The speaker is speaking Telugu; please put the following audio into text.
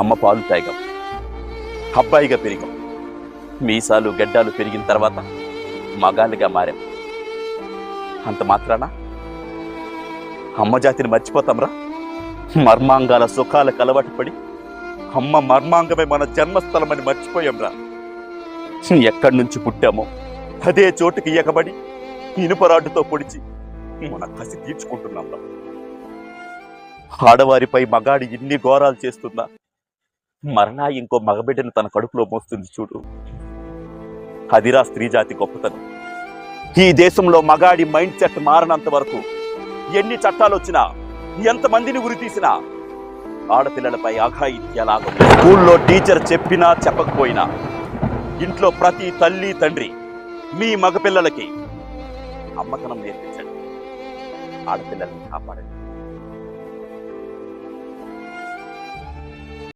అమ్మ పాలు తాగాం, అబ్బాయిగా పెరిగాం. మీసాలు గెడ్డాలు పెరిగిన తర్వాత మగాళ్ళుగా మారాం. అంత మాత్రాన అమ్మ జాతిని మర్చిపోతాంరా? మర్మాంగాల సుఖాలకు అలవాటు పడి అమ్మ మర్మాంగమే మన జన్మస్థలమని మర్చిపోయాంరా. ఎక్కడి నుంచి పుట్టామో అదే చోటుకి ఎగబడి ఇనుపరాడ్డుతో పొడిచి మన కసి తీర్చుకుంటున్నాంరా. ఆడవారిపై మగాడి ఇన్ని ఘోరాలు చేస్తున్నా మరలా ఇంకో మగబిడ్డను తన కడుపులో మోస్తుంది చూడు. అదిరా స్త్రీ జాతి గొప్పతనం. ఈ దేశంలో మగాడి మైండ్ సెట్ మారనంత వరకు ఎన్ని చట్టాలు వచ్చినా, ఎంతమందిని ఉరి తీసినా ఆడపిల్లలపై అఘాయిత్యాలాగం. స్కూల్లో టీచర్ చెప్పినా చెప్పకపోయినా ఇంట్లో ప్రతి తల్లి తండ్రి మీ మగపిల్లలకి అమ్మతనం నేర్పించండి, ఆడపిల్లల్ని కాపాడండి.